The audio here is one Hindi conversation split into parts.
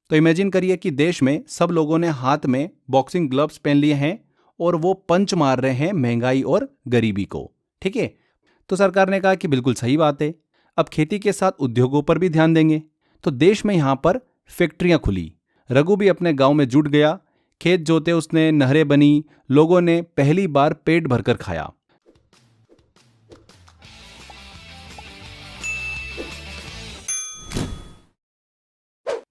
तो इमेजिन करिए कि देश में सब लोगों ने हाथ में बॉक्सिंग ग्लव्स पहन लिए हैं और वो पंच मार रहे हैं महंगाई और गरीबी को। ठीक है, तो सरकार ने कहा कि बिल्कुल सही बात है, अब खेती के साथ उद्योगों पर भी ध्यान देंगे। तो देश में यहाँ पर फैक्ट्रियां खुली, रघु भी अपने गांव में जुट गया, खेत जोते उसने, नहरें बनी, लोगों ने पहली बार पेट भरकर खाया।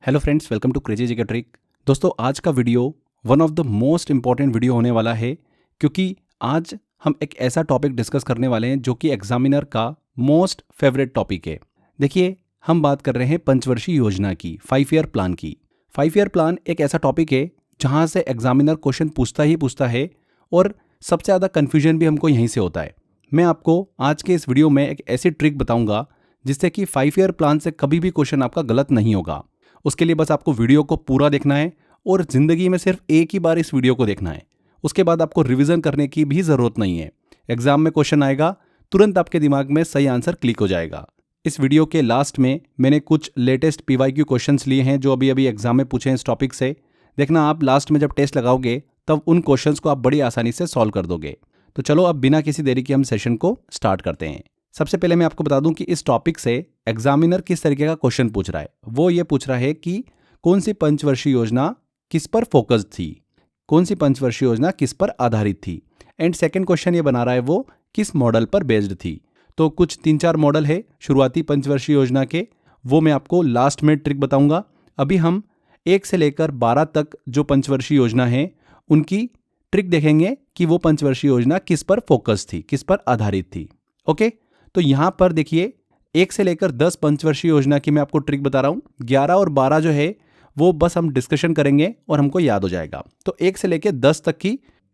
Hello friends, welcome to crazy GK trick. दोस्तों, आज का video one of the most important video होने वाला है, क्योंकि आज हम एक ऐसा टॉपिक डिस्कस करने वाले हैं जो कि एग्जामिनर का मोस्ट फेवरेट टॉपिक है। देखिए, हम बात कर रहे हैं पंचवर्षीय योजना की, 5 ईयर प्लान की। 5 ईयर प्लान एक ऐसा टॉपिक है जहां से एग्जामिनर क्वेश्चन पूछता है और सबसे ज़्यादा कन्फ्यूजन भी हमको यहीं से होता है। मैं आपको आज के इस वीडियो में एक ऐसी ट्रिक बताऊंगा जिससे कि 5 ईयर प्लान से कभी भी क्वेश्चन आपका गलत नहीं होगा। उसके लिए बस आपको वीडियो को पूरा देखना है और ज़िंदगी में सिर्फ एक ही बार इस वीडियो को देखना है। उसके बाद आपको रिवीजन करने की भी ज़रूरत नहीं है। एग्जाम में क्वेश्चन आएगा, तुरंत आपके दिमाग में सही आंसर क्लिक हो जाएगा। इस वीडियो के लास्ट में मैंने कुछ लेटेस्ट PYQ क्वेश्चंस लिए हैं जो अभी अभी एग्जाम में पूछे हैं इस टॉपिक से। देखना, आप लास्ट में जब टेस्ट लगाओगे तब उन क्वेश्चंस को आप बड़ी आसानी से सॉल्व कर दोगे। तो चलो, अब बिना किसी देरी के हम सेशन को स्टार्ट करते हैं। सबसे पहले मैं आपको बता दूं कि इस टॉपिक से एग्जामिनर किस तरीके का क्वेश्चन पूछ रहा है। वो ये पूछ रहा है कि कौन सी पंचवर्षीय योजना किस पर फोकस्ड थी, कौन सी पंचवर्षीय योजना किस पर आधारित थी, एंड सेकंड क्वेश्चन ये बना रहा है वो किस मॉडल पर बेस्ड थी। तो कुछ 3-4 मॉडल है शुरुआती पंचवर्षीय योजना के, वो मैं आपको लास्ट में ट्रिक बताऊंगा। अभी हम 1 से लेकर 12 तक जो पंचवर्षीय योजना है उनकी ट्रिक देखेंगे कि वो पंचवर्षीय योजना किस पर फोकस थी, किस पर आधारित थी। ओके, तो यहां पर देखिए, 1 से लेकर 10 पंचवर्षीय योजना की मैं आपको ट्रिक बता रहा हूं। 11 और 12 जो है वो बस हम डिस्कशन करेंगे और हमको याद हो जाएगा। तो 1 से लेकर 10 तक की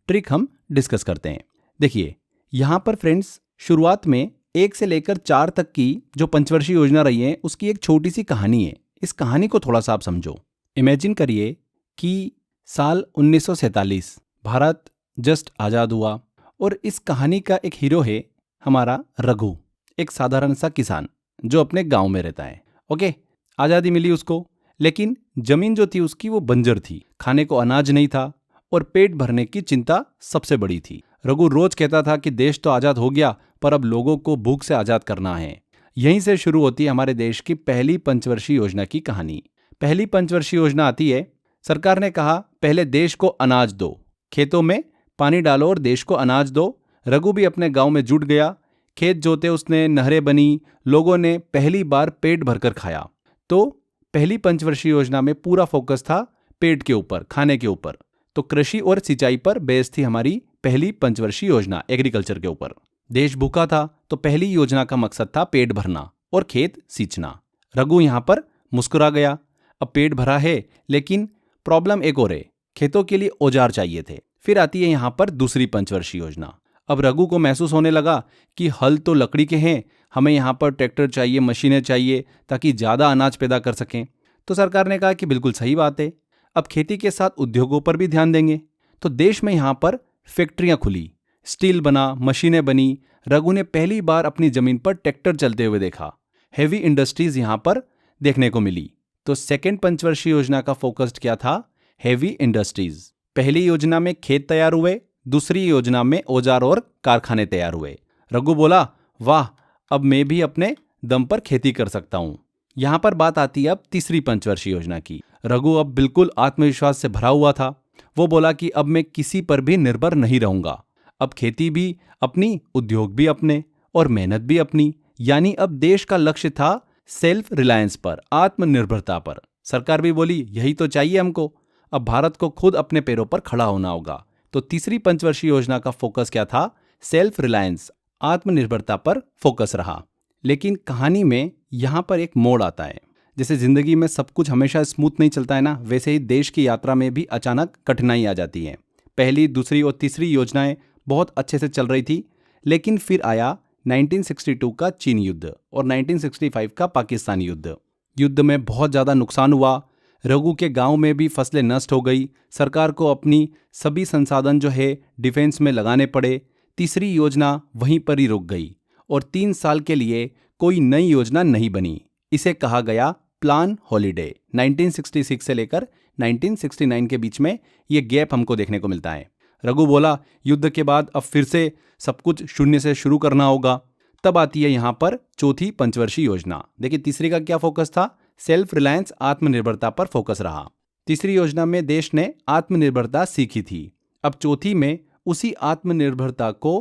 ट्रिक हम डिस्कस करते हैं। देखिए, यहां पर फ्रेंड्स, शुरुआत में 1 से लेकर 4 तक की जो पंचवर्षीय योजना रही है उसकी एक छोटी सी कहानी है। इस कहानी को थोड़ा सा आप समझो। इमेजिन करिए कि साल 1947 भारत जस्ट आज़ाद हुआ और इस कहानी का एक हीरो है हमारा रघु, एक साधारण सा किसान जो अपने गांव में रहता है। ओके, आज़ादी मिली उसको, लेकिन जमीन जो थी उसकी वो बंजर थी, खाने को अनाज नहीं था और पेट भरने की चिंता सबसे बड़ी थी। रघु रोज कहता था कि देश तो आज़ाद हो गया, पर अब लोगों को भूख से आज़ाद करना है। यहीं से शुरू होती है हमारे देश की पहली पंचवर्षीय योजना की कहानी। पहली पंचवर्षीय योजना आती है, सरकार ने कहा पहले देश को अनाज दो, खेतों में पानी डालो और देश को अनाज दो। रघु भी अपने गांव में जुट गया, खेत जोते उसने, नहरें बनी, लोगों ने पहली बार पेट भरकर खाया। तो पहली पंचवर्षीय योजना में पूरा फोकस था पेट के ऊपर, खाने के ऊपर। तो कृषि और सिंचाई पर बेस थी हमारी पहली पंचवर्षीय योजना, एग्रीकल्चर के ऊपर। देश भूखा था तो पहली योजना का मकसद था पेट भरना और खेत सींचना। रघु यहां पर मुस्कुरा गया, अब पेट भरा है, लेकिन प्रॉब्लम एक और है, खेतों के लिए औजार चाहिए थे। फिर आती है यहां पर दूसरी पंचवर्षीय योजना। अब रघु को महसूस होने लगा कि हल तो लकड़ी के हैं, हमें यहाँ पर ट्रैक्टर चाहिए, मशीनें चाहिए ताकि ज़्यादा अनाज पैदा कर सकें। तो सरकार ने कहा कि बिल्कुल सही बात है, अब खेती के साथ उद्योगों पर भी ध्यान देंगे। तो देश में यहाँ पर फैक्ट्रियाँ खुली, स्टील बना, मशीनें बनी। रघु ने पहली बार अपनी ज़मीन पर ट्रैक्टर चलते हुए देखा। हैवी इंडस्ट्रीज यहाँ पर देखने को मिली। तो सेकेंड पंचवर्षीय योजना का फोकस क्या था? Heavy industries. पहली योजना में खेत तैयार हुए, दूसरी योजना में औजार और कारखाने तैयार हुए। रघु बोला, वाह, अब मैं भी अपने दम पर खेती कर सकता हूं। यहां पर बात आती है अब तीसरी पंचवर्षीय योजना की। रघु अब बिल्कुल आत्मविश्वास से भरा हुआ था। वो बोला कि अब मैं किसी पर भी निर्भर नहीं रहूंगा। अब खेती भी अपनी, उद्योग भी अपने और मेहनत भी अपनी। यानी अब देश का लक्ष्य था सेल्फ रिलायंस पर, आत्मनिर्भरता पर। सरकार भी बोली, यही तो चाहिए हमको, अब भारत को खुद अपने पैरों पर खड़ा होना होगा। तो तीसरी पंचवर्षीय योजना का फोकस क्या था? सेल्फ रिलायंस, आत्मनिर्भरता पर फोकस रहा। लेकिन कहानी में यहाँ पर एक मोड़ आता है। जैसे जिंदगी में सब कुछ हमेशा स्मूथ नहीं चलता है ना, वैसे ही देश की यात्रा में भी अचानक कठिनाई आ जाती है। पहली, दूसरी और तीसरी योजनाएं बहुत अच्छे से चल रही थी, लेकिन फिर आया 1962 का चीन युद्ध और 1965 का पाकिस्तान युद्ध। युद्ध में बहुत ज़्यादा नुकसान हुआ। रघु के गांव में भी फसलें नष्ट हो गई। सरकार को अपनी सभी संसाधन जो है डिफेंस में लगाने पड़े। तीसरी योजना वहीं पर ही रुक गई और 3 साल के लिए कोई नई योजना नहीं बनी। इसे कहा गया प्लान हॉलीडे। 1966 से लेकर 1969 के बीच में ये गैप हमको देखने को मिलता है। रघु बोला युद्ध के बाद अब फिर से सब कुछ शून्य से शुरू करना होगा। तब आती है यहाँ पर चौथी पंचवर्षीय योजना। देखिए तीसरी का क्या फोकस था, सेल्फ रिलायंस आत्मनिर्भरता पर फोकस रहा। तीसरी योजना में देश ने आत्मनिर्भरता सीखी थी। अब चौथी में उसी आत्मनिर्भरता को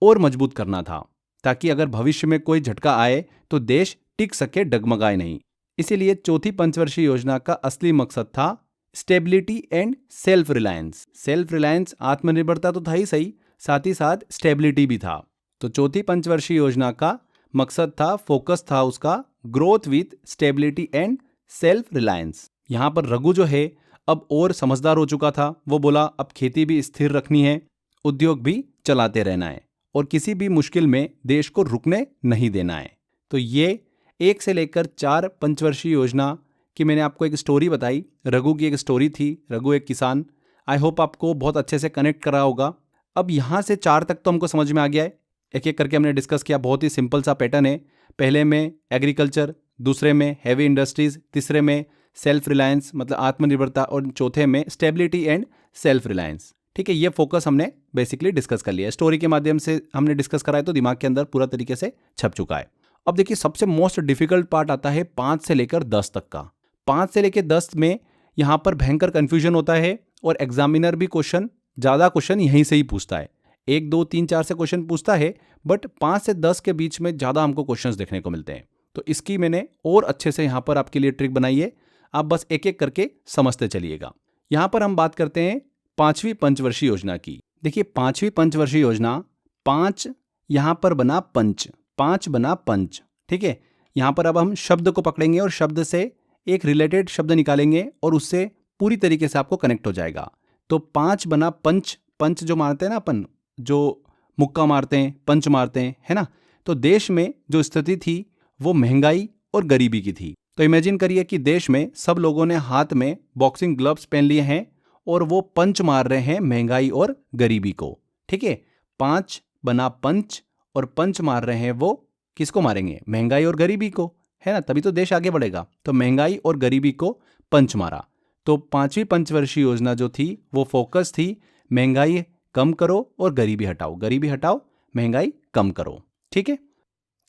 और मजबूत करना था ताकि अगर भविष्य में कोई झटका आए तो देश टिक सके, डगमगाए नहीं। इसीलिए चौथी पंचवर्षीय योजना का असली मकसद था stability and self reliance. Self reliance आत्मनिर्भरता तो था ही सही, साथ ही साथ स्टेबिलिटी भी था। तो चौथी पंचवर्षीय योजना का मकसद था, फोकस था उसका growth with stability and self reliance. यहाँ पर रघु जो है अब और समझदार हो चुका था। वो बोला अब खेती भी स्थिर रखनी है, उद्योग भी चलाते रहना है और किसी भी मुश्किल में देश को रुकने नहीं देना है। तो ये 1 से लेकर 4 पंचवर्षीय योजना की मैंने आपको एक स्टोरी बताई। रघु की एक स्टोरी थी, रघु एक किसान। आई होप आपको बहुत अच्छे से कनेक्ट करा होगा। अब यहाँ से 4 तक तो हमको समझ में आ गया है। एक एक करके हमने डिस्कस किया। बहुत ही सिंपल सा पैटर्न है। पहले में एग्रीकल्चर, दूसरे में हैवी इंडस्ट्रीज, तीसरे में सेल्फ रिलायंस मतलब आत्मनिर्भरता और चौथे में स्टेबिलिटी एंड सेल्फ रिलायंस। ठीक है, ये फोकस हमने बेसिकली डिस्कस कर लिया। स्टोरी के माध्यम से हमने डिस्कस करा है तो दिमाग के अंदर पूरा तरीके से छप चुका है। अब देखिए सबसे मोस्ट डिफिकल्ट पार्ट आता है 5 से लेकर 10 तक का। 5 से लेकर 10 में यहाँ पर भयंकर कंफ्यूजन होता है और एग्जामिनर भी ज़्यादा क्वेश्चन यहीं से ही पूछता है। 1, 2, 3, 4 से क्वेश्चन पूछता है, बट 5 से 10 के बीच में ज़्यादा हमको क्वेश्चंस देखने को मिलते हैं। तो इसकी मैंने और अच्छे से यहाँ पर आपके लिए ट्रिक बनाई है। आप बस एक एक करके समझते चलिएगा। यहाँ पर हम बात करते हैं 5वीं पंचवर्षीय योजना की। देखिए 5वीं पंचवर्षीय योजना, 5 यहाँ पर बना पंच, 5 बना पंच। ठीक है, यहाँ पर अब हम शब्द को पकड़ेंगे और शब्द से एक रिलेटेड शब्द निकालेंगे और उससे पूरी तरीके से आपको कनेक्ट हो जाएगा। तो 5 बना पंच। पंच जो मारते हैं ना अपन, जो मुक्का मारते हैं, पंच मारते हैं, है ना। तो देश में जो स्थिति थी वो महंगाई और गरीबी की थी। तो इमेजिन करिए कि देश में सब लोगों ने हाथ में बॉक्सिंग ग्लव्स पहन लिए हैं और वो पंच मार रहे हैं महंगाई और गरीबी को। ठीक है, 5 बना पंच और पंच मार रहे हैं वो किसको मारेंगे, महंगाई और गरीबी को, है ना। तभी तो देश आगे बढ़ेगा। तो महंगाई और गरीबी को पंच मारा। तो 5वीं पंचवर्षीय योजना जो थी वो फोकस थी महंगाई कम करो और गरीबी हटाओ, गरीबी हटाओ, महंगाई कम करो। ठीक है,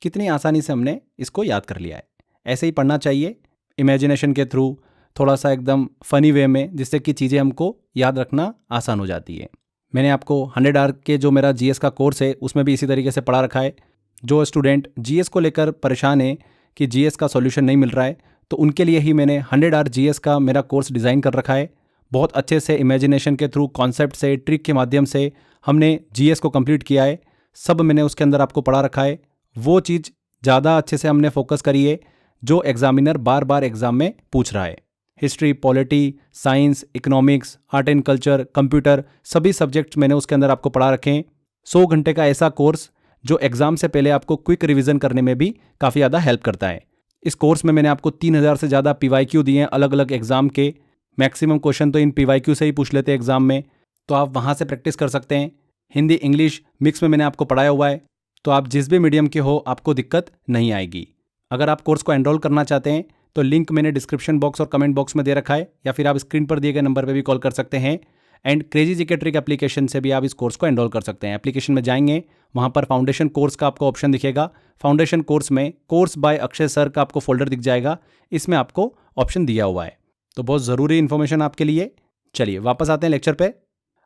कितनी आसानी से हमने इसको याद कर लिया है। ऐसे ही पढ़ना चाहिए इमेजिनेशन के थ्रू, थोड़ा सा एकदम फनी वे में, जिससे कि चीज़ें हमको याद रखना आसान हो जाती है। मैंने आपको 100 आवर के जो मेरा जीएस का कोर्स है उसमें भी इसी तरीके से पढ़ा रखा है। जो स्टूडेंट जीएस को लेकर परेशान है कि जीएस का सॉल्यूशन नहीं मिल रहा है, तो उनके लिए ही मैंने 100 आवर जीएस का मेरा कोर्स डिज़ाइन कर रखा है। बहुत अच्छे से इमेजिनेशन के थ्रू, कॉन्सेप्ट से, ट्रिक के माध्यम से हमने जीएस को कंप्लीट किया है। सब मैंने उसके अंदर आपको पढ़ा रखा है। वो चीज़ ज़्यादा अच्छे से हमने फोकस करी है जो एग्जामिनर बार बार एग्जाम में पूछ रहा है। History, polity, science, economics, art and culture, computer, सभी सब्जेक्ट्स मैंने उसके अंदर आपको पढ़ा रखे हैं। 100 घंटे का ऐसा कोर्स जो एग्जाम से पहले आपको क्विक रिवीजन करने में भी काफ़ी ज़्यादा हेल्प करता है। इस कोर्स में मैंने आपको 3000 से ज़्यादा PYQ दिए हैं अलग अलग एग्जाम के। मैक्सिमम क्वेश्चन तो इन PYQ से ही पूछ लेते हैं एग्जाम में, तो आप वहाँ से प्रैक्टिस कर सकते हैं। हिंदी इंग्लिश मिक्स में मैंने आपको पढ़ाया हुआ है, तो आप जिस भी मीडियम के हो आपको दिक्कत नहीं आएगी। अगर आप कोर्स को एनरोल करना चाहते हैं तो लिंक मैंने डिस्क्रिप्शन बॉक्स और कमेंट बॉक्स में दे रखा है, या फिर आप स्क्रीन पर दिए गए नंबर पर भी कॉल कर सकते हैं। And crazy GK trick application से भी आप इस कोर्स को एनरोल कर सकते हैं। एप्लीकेशन में जाएंगे, वहाँ पर फाउंडेशन कोर्स का आपको ऑप्शन दिखेगा। फाउंडेशन कोर्स में कोर्स बाय अक्षय सर का आपको फोल्डर दिख जाएगा, इसमें आपको ऑप्शन दिया हुआ है। तो बहुत ज़रूरी इन्फॉर्मेशन आपके लिए। चलिए वापस आते हैं लेक्चर पे,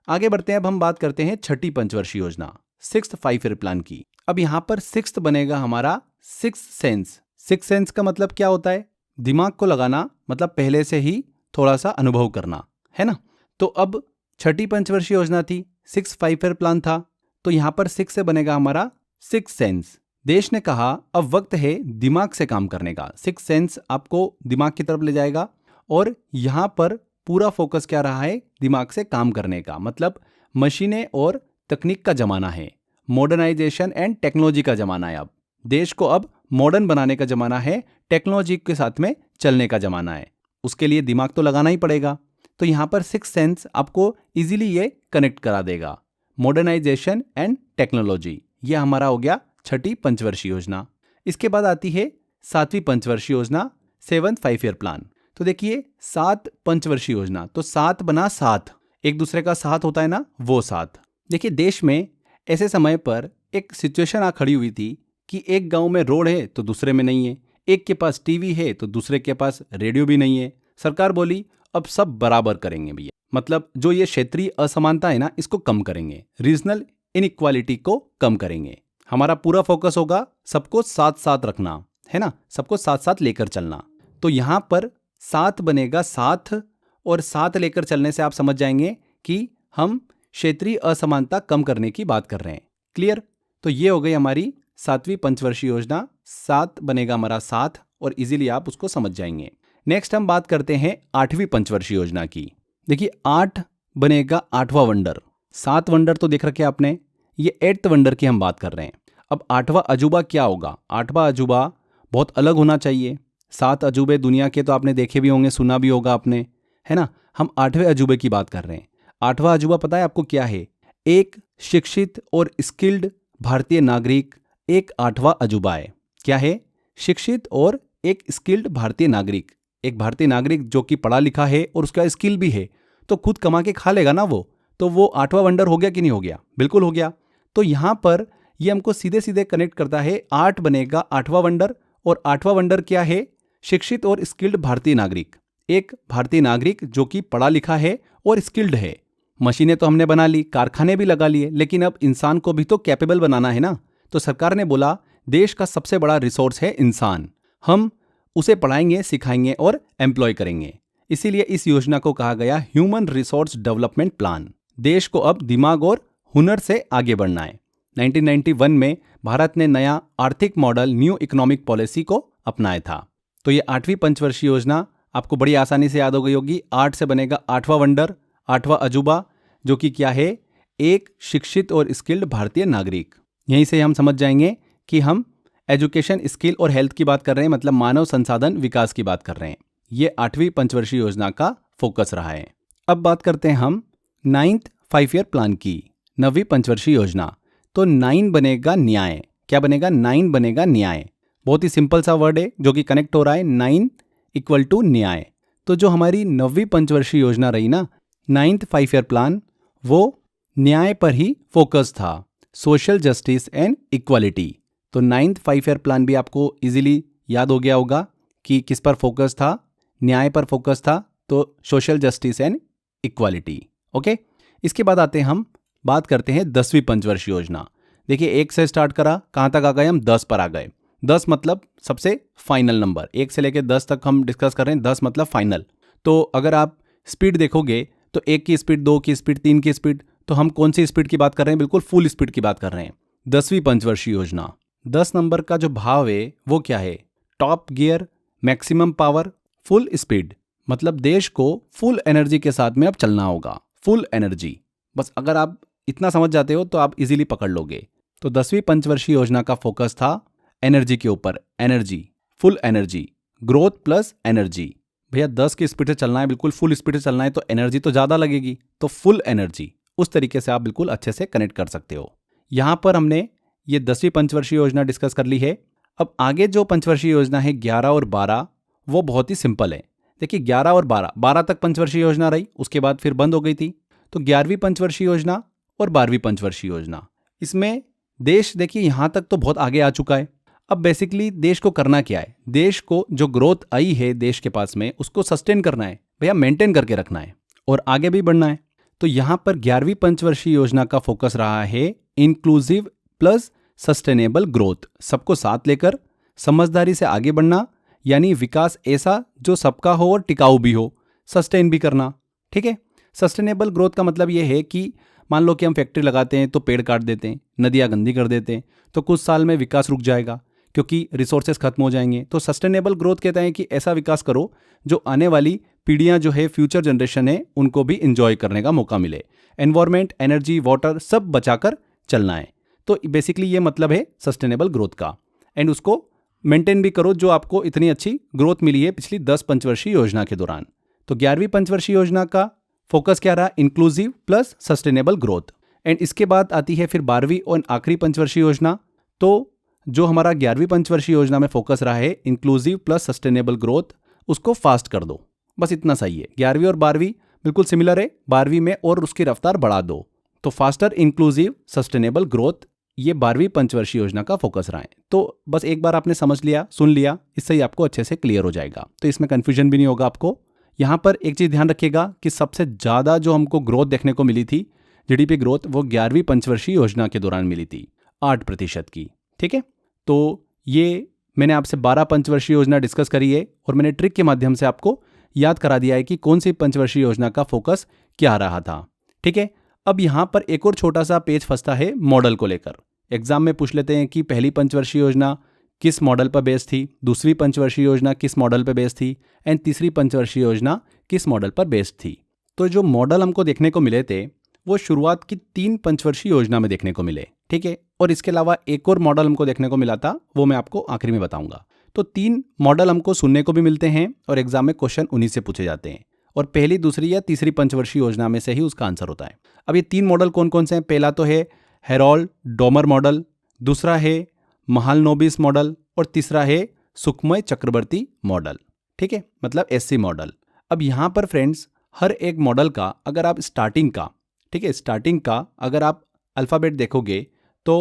आगे बढ़ते हैं। अब हम बात करते हैं 6ठी पंचवर्षीय योजना, 6th 5 ईयर प्लान की। अब यहाँ पर 6th बनेगा हमारा 6th सेंस। 6th सेंस का मतलब क्या होता है, दिमाग को लगाना, मतलब पहले से ही थोड़ा सा अनुभव करना, है ना। तो अब 6ठी पंचवर्षीय योजना थी, 6th 5 ईयर प्लान था, तो यहाँ पर 6 से बनेगा हमारा 6th सेंस। देश ने कहा अब वक्त है दिमाग से काम करने का। 6th सेंस आपको दिमाग की तरफ ले जाएगा और यहाँ पर पूरा फोकस क्या रहा है, दिमाग से काम करने का। मतलब मशीनें और तकनीक का ज़माना है, मॉडर्नाइजेशन एंड टेक्नोलॉजी का ज़माना है। अब देश को अब मॉडर्न बनाने का ज़माना है, टेक्नोलॉजी के साथ में चलने का ज़माना है। उसके लिए दिमाग तो लगाना ही पड़ेगा। तो यहाँ पर 6th सेंस आपको इजीली ये कनेक्ट करा देगा, मॉडर्नाइजेशन एंड टेक्नोलॉजी। ये हमारा हो गया 6ठी पंचवर्षीय योजना। इसके बाद आती है 7वीं पंचवर्षीय योजना, 7th 5 ईयर प्लान। तो देखिए 7 पंचवर्षीय योजना, तो 7 बना 7, एक दूसरे का साथ होता है ना, वो 7। देखिए देश में ऐसे समय पर एक सिचुएशन आ खड़ी हुई थी कि एक गांव में रोड है तो दूसरे में नहीं है, एक के पास टीवी है तो दूसरे के पास रेडियो भी नहीं है। सरकार बोली अब सब बराबर करेंगे भैया, मतलब जो ये क्षेत्रीय असमानता है ना, इसको कम करेंगे, रीजनल इनइक्वालिटी को कम करेंगे। हमारा पूरा फोकस होगा सबको साथ साथ रखना, है ना, सबको साथ साथ लेकर चलना। तो यहाँ पर 7 बनेगा 7, और 7 लेकर चलने से आप समझ जाएंगे कि हम क्षेत्रीय असमानता कम करने की बात कर रहे हैं। क्लियर? तो ये हो गई हमारी 7वीं पंचवर्षीय योजना। 7 बनेगा हमारा 7, और इजीली आप उसको समझ जाएंगे। नेक्स्ट हम बात करते हैं 8वीं पंचवर्षीय योजना की। देखिए 8 बनेगा 8वां वंडर। 7 वंडर तो देख रखे आपने, ये 8th वंडर की हम बात कर रहे हैं। अब 8वां अजूबा क्या होगा? 8वां अजूबा बहुत अलग होना चाहिए। 7 अजूबे दुनिया के तो आपने देखे भी होंगे, सुना भी होगा आपने, है ना। हम 8वें अजूबे की बात कर रहे हैं। 8वां अजूबा पता है आपको क्या है? एक शिक्षित और स्किल्ड भारतीय नागरिक एक 8वां अजूबा है। क्या है? शिक्षित और एक स्किल्ड भारतीय नागरिक। एक भारतीय नागरिक जो कि पढ़ा लिखा है और उसका स्किल भी है, तो खुद कमा के खा लेगा ना वो, तो वो 8वां वंडर हो गया कि नहीं हो गया? बिल्कुल हो गया। तो यहाँ पर ये हमको सीधे सीधे कनेक्ट करता है। 8 बनेगा 8वां वंडर, और 8वां वंडर क्या है? शिक्षित और स्किल्ड भारतीय नागरिक। एक भारतीय नागरिक जो कि पढ़ा लिखा है और स्किल्ड है। मशीनें तो हमने बना ली, कारखाने भी लगा लिए, लेकिन अब इंसान को भी तो कैपेबल बनाना है ना। तो सरकार ने बोला देश का सबसे बड़ा रिसोर्स है इंसान, हम उसे पढ़ाएंगे, सिखाएंगे और एम्प्लॉय करेंगे। इसीलिए इस योजना को कहा गया ह्यूमन रिसोर्स डेवलपमेंट प्लान। देश को अब दिमाग और हुनर से आगे बढ़ना है। 1991 में भारत ने नया आर्थिक मॉडल न्यू इकोनॉमिक पॉलिसी को अपनाया था। तो ये 8वीं पंचवर्षीय योजना आपको बड़ी आसानी से याद हो गई होगी। 8 से बनेगा 8वां वंडर, 8वां अजूबा, जो कि क्या है? एक शिक्षित और स्किल्ड भारतीय नागरिक। यहीं से हम समझ जाएंगे कि हम एजुकेशन, स्किल और हेल्थ की बात कर रहे हैं, मतलब मानव संसाधन विकास की बात कर रहे हैं। ये 8वीं पंचवर्षीय योजना का फोकस रहा है। अब बात करते हैं हम 9th 5 ईयर प्लान की, 9वीं पंचवर्षीय योजना। तो 9 बनेगा न्याय। क्या बनेगा? 9 बनेगा न्याय। बहुत ही सिंपल सा वर्ड है जो कि कनेक्ट हो रहा है, 9 इक्वल टू न्याय। तो जो हमारी 9वीं पंचवर्षीय योजना रही ना, 9th 5 ईयर प्लान, वो न्याय पर ही फोकस था, सोशल जस्टिस एंड इक्वालिटी। तो 9th 5 ईयर प्लान भी आपको इजीली याद हो गया होगा कि किस पर फोकस था? न्याय पर फोकस था, तो social justice and equality. Okay, इसके बाद आते हैं हम बात करते हैं 10वीं पंचवर्षीय योजना। देखिए 1 से स्टार्ट करा, कहाँ तक आ गए हम? 10 पर आ गए। 10 मतलब सबसे फाइनल नंबर। 1 से लेकर 10 तक हम डिस्कस कर रहे हैं, 10 मतलब फाइनल। तो अगर आप स्पीड देखोगे तो 1 की स्पीड, 2 की स्पीड, 3 की स्पीड, तो हम कौन सी स्पीड की बात कर रहे हैं? बिल्कुल फुल स्पीड की बात कर रहे हैं। 10वीं पंचवर्षीय योजना, 10 नंबर का जो भाव है वो क्या है? Top gear, maximum power, full speed. मतलब देश को फुल एनर्जी के साथ में अब चलना होगा, फुल एनर्जी। बस अगर आप इतना समझ जाते हो तो आप इजीली पकड़ लोगे। तो 10वीं पंचवर्षीय योजना का फोकस था एनर्जी के ऊपर, energy, full energy, growth plus energy. भैया 10 की स्पीड से चलना है, बिल्कुल फुल स्पीड से चलना है, तो एनर्जी तो ज़्यादा लगेगी, तो फुल एनर्जी। उस तरीके से आप बिल्कुल अच्छे से कनेक्ट कर सकते हो। यहाँ पर हमने ये 10वीं पंचवर्षीय योजना डिस्कस कर ली है। अब आगे जो पंचवर्षीय योजना है 11 और 12, वो बहुत ही सिंपल है। देखिए 11 और 12 तक पंचवर्षीय योजना रही, उसके बाद फिर बंद हो गई थी। तो 11वीं पंचवर्षीय योजना और 12वीं पंचवर्षीय योजना, इसमें देश देखिए यहाँ तक तो बहुत आगे आ चुका है। अब बेसिकली देश को करना क्या है? देश को जो ग्रोथ आई है देश के पास में, उसको सस्टेन करना है भैया, मेंटेन करके रखना है और आगे भी बढ़ना है। तो यहाँ पर 11वीं पंचवर्षीय योजना का फोकस रहा है इंक्लूसिव प्लस सस्टेनेबल ग्रोथ। सबको साथ लेकर समझदारी से आगे बढ़ना, यानी विकास ऐसा जो सबका हो और टिकाऊ भी हो, सस्टेन भी करना। ठीक है, सस्टेनेबल ग्रोथ का मतलब ये है कि मान लो कि हम फैक्ट्री लगाते हैं तो पेड़ काट देते हैं, नदियाँ गंदी कर देते हैं, तो कुछ साल में विकास रुक जाएगा क्योंकि रिसोर्सेज खत्म हो जाएंगे। तो सस्टेनेबल ग्रोथ कहते हैं कि ऐसा विकास करो जो आने वाली पीढ़ियां जो है, फ्यूचर जनरेशन है, उनको भी इंजॉय करने का मौका मिले। एनवायरमेंट, एनर्जी, वाटर सब बचाकर चलना है। तो बेसिकली ये मतलब है सस्टेनेबल ग्रोथ का। एंड उसको मेंटेन भी करो जो आपको इतनी अच्छी ग्रोथ मिली है पिछली 10 पंचवर्षीय योजना के दौरान। तो 11वीं पंचवर्षीय योजना का फोकस क्या रहा? Inclusive plus sustainable growth. And इसके बाद आती है फिर 12वीं और आखिरी पंचवर्षीय योजना। तो जो हमारा 11वीं पंचवर्षीय योजना में फोकस रहा है इंक्लूसिव प्लस सस्टेनेबल ग्रोथ, उसको फास्ट कर दो। बस इतना सही है। 11वीं और 12वीं बिल्कुल सिमिलर है, 12वीं में और उसकी रफ्तार बढ़ा दो। तो फास्टर इंक्लूसिव सस्टेनेबल ग्रोथ, ये 12वीं पंचवर्षीय योजना का फोकस रहा है। तो बस एक बार आपने समझ लिया, सुन लिया, इससे ही आपको अच्छे से क्लियर हो जाएगा, तो इसमें कन्फ्यूजन भी नहीं होगा आपको। यहाँ पर एक चीज़ ध्यान रखिएगा कि सबसे ज़्यादा जो हमको ग्रोथ देखने को मिली थी, जीडीपी ग्रोथ, वो 11वीं पंचवर्षीय योजना के दौरान मिली थी, 8% की। ठीक है, तो ये मैंने आपसे 12 पंचवर्षीय योजना डिस्कस करी है और मैंने ट्रिक के माध्यम से आपको याद करा दिया है कि कौन सी पंचवर्षीय योजना का फोकस क्या रहा था। ठीक है, अब यहाँ पर एक और छोटा सा पेज फंसता है मॉडल को लेकर। एग्जाम में पूछ लेते हैं कि पहली पंचवर्षीय योजना किस मॉडल पर बेस्ड थी, दूसरी पंचवर्षीय योजना किस मॉडल पर बेस्ड थी, एंड तीसरी पंचवर्षीय योजना किस मॉडल पर बेस्ड थी। तो जो मॉडल हमको देखने को मिले थे वो शुरुआत की 3 पंचवर्षीय योजना में देखने को मिले। ठीक है, और इसके अलावा एक और मॉडल हमको देखने को मिला था, वो मैं आपको आखिरी में बताऊंगा। तो 3 मॉडल हमको सुनने को भी मिलते हैं और एग्जाम में क्वेश्चन उन्हीं से पूछे जाते हैं, और पहली, दूसरी या तीसरी पंचवर्षीय योजना में से ही उसका आंसर होता है। अब ये 3 मॉडल कौन कौन से हैं? पहला तो है हेरोल्ड डोमर मॉडल, दूसरा है महालनोबिस मॉडल, और तीसरा है सुखमय चक्रवर्ती मॉडल। ठीक है, मतलब एससी मॉडल। अब यहाँ पर फ्रेंड्स, हर एक मॉडल का अगर आप स्टार्टिंग का, ठीक है, स्टार्टिंग का अगर आप अल्फ़ाबेट देखोगे तो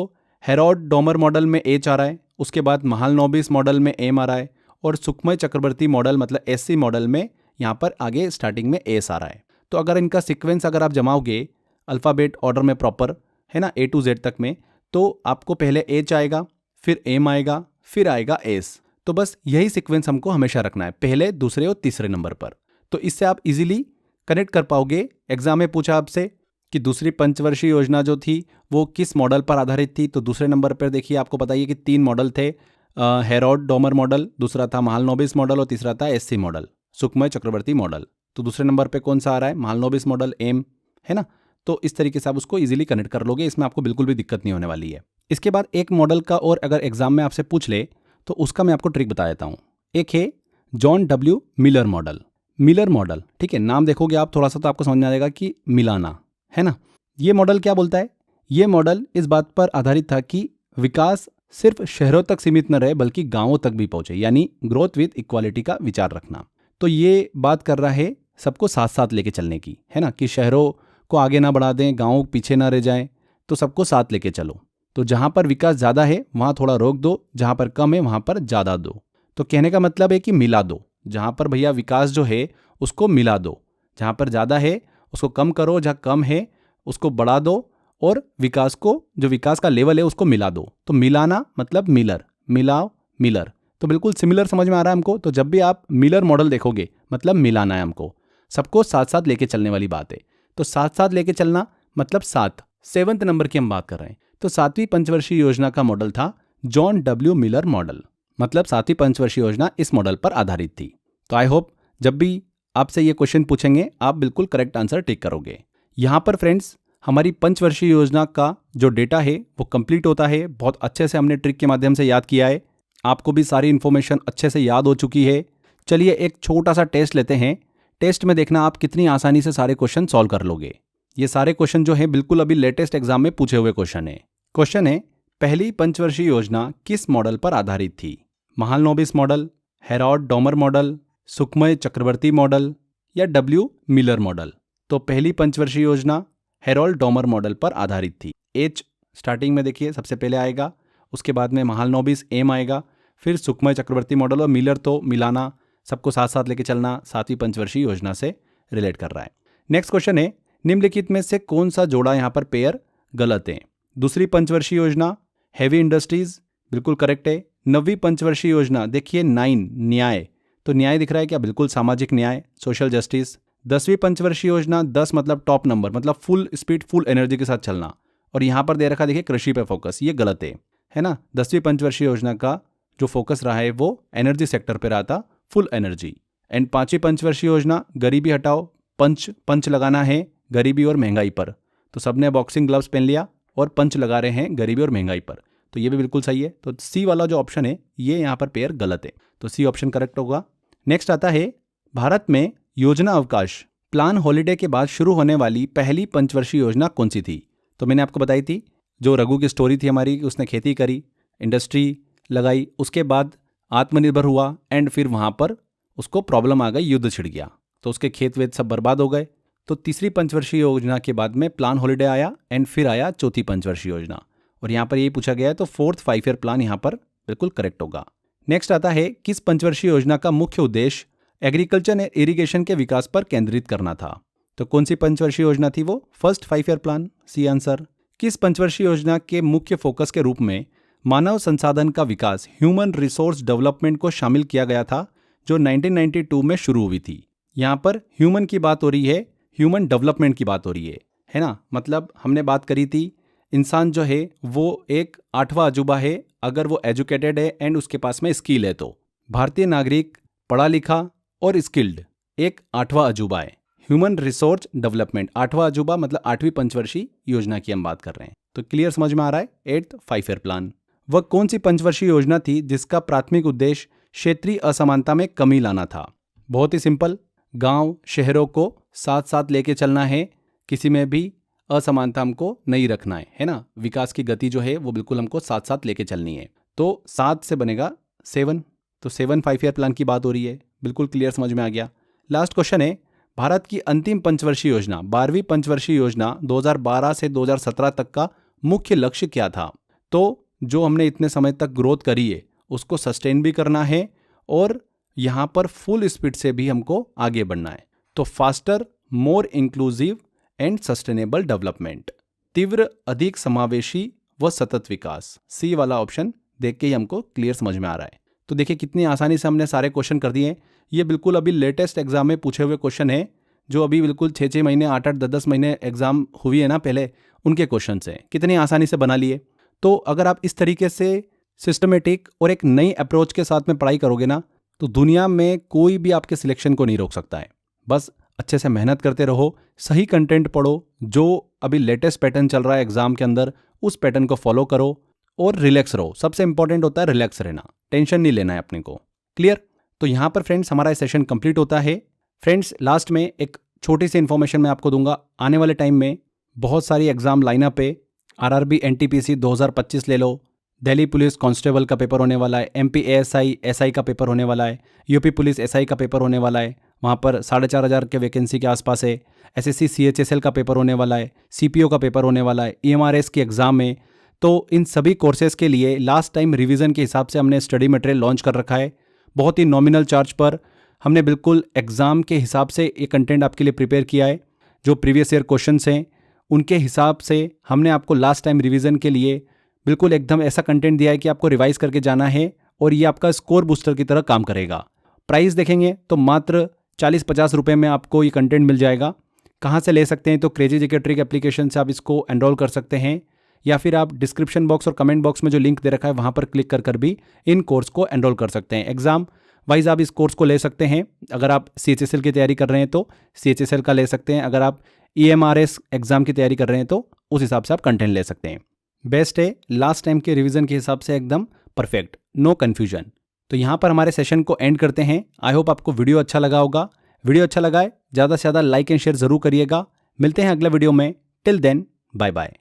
हेरोल्ड डोमर मॉडल में एच आ रहा है, उसके बाद महालनोबिस मॉडल में एम आ रहा है, और सुखमय चक्रवर्ती मॉडल मतलब एससी मॉडल में यहाँ पर आगे स्टार्टिंग में एस आ रहा है। तो अगर इनका सीक्वेंस अगर आप जमाओगे अल्फ़ाबेट ऑर्डर में प्रॉपर, है ना, A to Z तक में, तो आपको पहले एच आएगा, फिर एम आएगा, फिर आएगा एस। तो बस यही सीक्वेंस हमको हमेशा रखना है, पहले, दूसरे और तीसरे नंबर पर। तो इससे आप इजीली कनेक्ट कर पाओगे। एग्जाम में पूछा आपसे कि दूसरी पंचवर्षीय योजना जो थी वो किस मॉडल पर आधारित थी, तो दूसरे नंबर पर देखिए आपको बताइए कि 3 मॉडल थे, हेरोल्ड डोमर मॉडल, दूसरा था महालनोबिस मॉडल, और तीसरा था एससी मॉडल, सुखमय चक्रवर्ती मॉडल। तो दूसरे नंबर पे कौन सा आ रहा है? महालनोबिस मॉडल, एम, है ना। तो इस तरीके से आप उसको इजीली कनेक्ट कर लोगे, इसमें आपको बिल्कुल भी दिक्कत नहीं होने वाली है। इसके बाद एक मॉडल का और अगर एग्जाम में आपसे पूछ ले तो उसका मैं आपको ट्रिक बता देता हूँ। एक है John W Miller model. Miller model, ठीक है, नाम देखोगे आप थोड़ा सा तो आपको समझ में आ जाएगा कि मिलाना, है ना। ये मॉडल क्या बोलता है? ये मॉडल इस बात पर आधारित था कि विकास सिर्फ शहरों तक सीमित न रहे बल्कि गांवों तक भी पहुंचे, यानी ग्रोथ विद इक्वालिटी का विचार रखना। तो ये बात कर रहा है सबको साथ साथ लेके चलने की, है ना, कि शहरों को आगे ना बढ़ा दें, गाँव पीछे ना रह जाएं, तो सबको साथ लेके चलो। तो जहाँ पर विकास ज़्यादा है वहाँ थोड़ा रोक दो, जहाँ पर कम है वहाँ पर ज़्यादा दो। तो कहने का मतलब है कि मिला दो, जहाँ पर भैया विकास जो है उसको मिला दो, जहाँ पर ज़्यादा है उसको कम करो, जहाँ कम है उसको बढ़ा दो, और विकास को, जो विकास का लेवल है उसको मिला दो। तो मिलाना मतलब मिलर, मिलाओ, मिलर। तो बिल्कुल सिमिलर समझ में आ रहा है हमको। तो जब भी आप मिलर मॉडल देखोगे मतलब मिलाना है हमको, सबको साथ साथ लेके चलने वाली बात है। तो साथ साथ लेके चलना मतलब 7वें नंबर की हम बात कर रहे हैं। तो 7वीं पंचवर्षीय योजना का मॉडल था जॉन डब्ल्यू मिलर मॉडल, मतलब 7वीं पंचवर्षीय योजना इस मॉडल पर आधारित थी। तो आई होप जब भी आपसे ये क्वेश्चन पूछेंगे आप बिल्कुल करेक्ट आंसर टिक करोगे। यहाँ पर फ्रेंड्स हमारी पंचवर्षीय योजना का जो डेटा है वो कंप्लीट होता है। बहुत अच्छे से हमने ट्रिक के माध्यम से याद किया है, आपको भी सारी इन्फॉर्मेशन अच्छे से याद हो चुकी है। चलिए एक छोटा सा टेस्ट लेते हैं। टेस्ट में देखना आप कितनी आसानी से सारे क्वेश्चन सॉल्व कर लोगे। ये सारे क्वेश्चन जो हैं बिल्कुल अभी लेटेस्ट एग्जाम में पूछे हुए क्वेश्चन है। क्वेश्चन है, पहली पंचवर्षीय योजना किस मॉडल पर आधारित थी? Mahalanobis model, Harold Domar model, सुखमय चक्रवर्ती मॉडल या डब्ल्यू मिलर मॉडल? तो पहली पंचवर्षीय योजना हेरोल्ड डोमर मॉडल पर आधारित थी। एच स्टार्टिंग में देखिए सबसे पहले आएगा, उसके बाद में महालनोबिस एम आएगा, फिर सुखमय चक्रवर्ती मॉडल, और मिलर तो मिलाना, सबको साथ साथ लेके चलना, 7वीं पंचवर्षीय योजना से रिलेट कर रहा है। नेक्स्ट क्वेश्चन है, निम्नलिखित में से कौन सा जोड़ा यहाँ पर पेयर गलत है? दूसरी पंचवर्षीय योजना हैवी इंडस्ट्रीज, बिल्कुल करेक्ट है। 9वीं पंचवर्षीय योजना देखिए 9 न्याय, तो न्याय दिख रहा है क्या? बिल्कुल सामाजिक न्याय, सोशल जस्टिस। 10वीं पंचवर्षीय योजना 10 मतलब टॉप नंबर, मतलब फुल स्पीड फुल एनर्जी के साथ चलना, और यहाँ पर दे रखा देखिए कृषि पे फोकस, ये गलत है ना। 10वीं पंचवर्षीय योजना का जो फोकस रहा है वो एनर्जी सेक्टर पे रहा था, फुल एनर्जी। एंड 5वीं पंचवर्षीय योजना गरीबी हटाओ, पंच लगाना है गरीबी और महंगाई पर, तो सबने बॉक्सिंग ग्लव्स पहन लिया और पंच लगा रहे हैं गरीबी और महंगाई पर, तो ये भी बिल्कुल सही है। तो सी वाला जो ऑप्शन है ये यहाँ पर पेयर गलत है, तो सी ऑप्शन करेक्ट होगा। नेक्स्ट आता है, भारत में योजना अवकाश प्लान हॉलीडे के बाद शुरू होने वाली पहली पंचवर्षीय योजना कौन सी थी? तो मैंने आपको बताई थी, जो रघु की स्टोरी थी हमारी, उसने खेती करी इंडस्ट्री लगाई, उसके बाद आत्मनिर्भर हुआ एंड फिर वहाँ पर उसको प्रॉब्लम आ गई, युद्ध छिड़ गया तो उसके खेत वेत सब बर्बाद हो गए। तो तीसरी पंचवर्षीय योजना के बाद में प्लान हॉलिडे आया एंड फिर आया चौथी पंचवर्षीय योजना, और यहाँ पर यही पूछा गया है तो फोर्थ 5 ईयर प्लान यहाँ पर बिल्कुल करेक्ट होगा। नेक्स्ट आता है, किस पंचवर्षीय योजना का मुख्य उद्देश्य एग्रीकल्चर एंड इरिगेशन के विकास पर केंद्रित करना था? तो कौन सी पंचवर्षीय योजना थी वो? First 5 year plan, C answer. किस पंचवर्षीय योजना के मुख्य फोकस के रूप में मानव संसाधन का विकास, ह्यूमन रिसोर्स डेवलपमेंट को शामिल किया गया था, जो 1992 में शुरू हुई थी? यहाँ पर ह्यूमन की बात हो रही है, ह्यूमन डेवलपमेंट की बात हो रही है ना। मतलब हमने बात करी थी इंसान जो है वो एक 8वां अजूबा है अगर वो एजुकेटेड है एंड उसके पास में स्किल है। तो भारतीय नागरिक पढ़ा लिखा और स्किल्ड एक 8वां अजूबा है। ह्यूमन रिसोर्स डेवलपमेंट 8वां अजूबा, मतलब 8वीं पंचवर्षीय योजना की हम बात कर रहे हैं। तो क्लियर समझ में आ रहा है? 8th 5 year plan. वह कौन सी पंचवर्षीय योजना थी जिसका प्राथमिक उद्देश्य क्षेत्रीय असमानता में कमी लाना था? बहुत ही सिंपल, गांव शहरों को साथ साथ लेके चलना है, किसी में भी असमानता हमको नहीं रखना है ना। विकास की गति जो है वो बिल्कुल हमको साथ साथ लेके चलनी है। तो 7 से बनेगा 7, तो 7 5 ईयर प्लान की बात हो रही है। बिल्कुल क्लियर समझ में आ गया। लास्ट क्वेश्चन है, भारत की अंतिम पंचवर्षीय योजना 12वीं पंचवर्षीय योजना 2012 से 2017 तक का मुख्य लक्ष्य क्या था? तो जो हमने इतने समय तक ग्रोथ करी है उसको सस्टेन भी करना है और यहाँ पर फुल स्पीड से भी हमको आगे बढ़ना है। तो faster, more inclusive and sustainable development, तीव्र, अधिक समावेशी व सतत विकास। सी वाला ऑप्शन देख के ही हमको क्लियर समझ में आ रहा है। तो देखिए कितनी आसानी से हमने सारे क्वेश्चन कर दिए। ये बिल्कुल अभी लेटेस्ट एग्जाम में पूछे हुए क्वेश्चन है, जो अभी बिल्कुल 6-6 महीने 8-8 10-10 महीने एग्जाम हुई है ना पहले, उनके क्वेश्चन से कितनी आसानी से बना लिए। तो अगर आप इस तरीके से सिस्टमेटिक और एक नई अप्रोच के साथ में पढ़ाई करोगे ना, तो दुनिया में कोई भी आपके सिलेक्शन को नहीं रोक सकता है। बस अच्छे से मेहनत करते रहो, सही कंटेंट पढ़ो, जो अभी लेटेस्ट पैटर्न चल रहा है एग्जाम के अंदर उस पैटर्न को फॉलो करो और रिलैक्स रहो। सबसे इंपॉर्टेंट होता है रिलैक्स रहना, टेंशन नहीं लेना है अपने को। क्लियर? तो यहाँ पर फ्रेंड्स हमारा सेशन कंप्लीट होता है। फ्रेंड्स लास्ट में एक छोटी सी इन्फॉर्मेशन मैं आपको दूंगा। आने वाले टाइम में बहुत सारी एग्जाम लाइनअप है। आरआरबी एनटीपीसी 2025 ले लो, दिल्ली पुलिस कांस्टेबल का पेपर होने वाला है, एमपी एएसआई एसआई का पेपर होने वाला है, यूपी पुलिस एसआई का पेपर होने वाला है, वहाँ पर 4,500 के वैकेंसी के आसपास है। एसएससी सीएचएसएल का पेपर होने वाला है, सीपीओ का पेपर होने वाला है, ईएमआरएस की एग्ज़ाम है। तो इन सभी कोर्सेज़ के लिए लास्ट टाइम रिवीजन के हिसाब से हमने स्टडी मटेरियल लॉन्च कर रखा है। बहुत ही नॉमिनल चार्ज पर हमने बिल्कुल एग्ज़ाम के हिसाब से ये कंटेंट आपके लिए प्रिपेयर किया है। जो प्रीवियस ईयर क्वेश्चंस हैं उनके हिसाब से हमने आपको लास्ट टाइम रिवीजन के लिए बिल्कुल एकदम ऐसा कंटेंट दिया है कि आपको रिवाइज करके जाना है और ये आपका स्कोर बूस्टर की तरह काम करेगा। प्राइस देखेंगे तो मात्र 40-50 रुपये में आपको ये कंटेंट मिल जाएगा। कहाँ से ले सकते हैं? तो क्रेजी जीके ट्रिक एप्लीकेशन से आप इसको एनरोल कर सकते हैं, या फिर आप डिस्क्रिप्शन बॉक्स और कमेंट बॉक्स में जो लिंक दे रखा है वहाँ पर क्लिक कर भी इन कोर्स को एनरोल कर सकते हैं। एग्जाम वाइज आप इस कोर्स को ले सकते हैं। अगर आप सीएचएसएल की तैयारी कर रहे हैं तो सीएचएसएल का ले सकते हैं। अगर आप ईएमआरएस एग्जाम की तैयारी कर रहे हैं तो उस हिसाब से आप कंटेंट ले सकते हैं। बेस्ट है, लास्ट टाइम के रिवीजन के हिसाब से एकदम परफेक्ट, नो कन्फ्यूजन। तो यहाँ पर हमारे सेशन को एंड करते हैं। आई होप आपको वीडियो अच्छा लगा होगा। वीडियो अच्छा लगा है ज़्यादा से ज़्यादा लाइक एंड शेयर जरूर करिएगा। मिलते हैं अगले वीडियो में। Till then bye bye.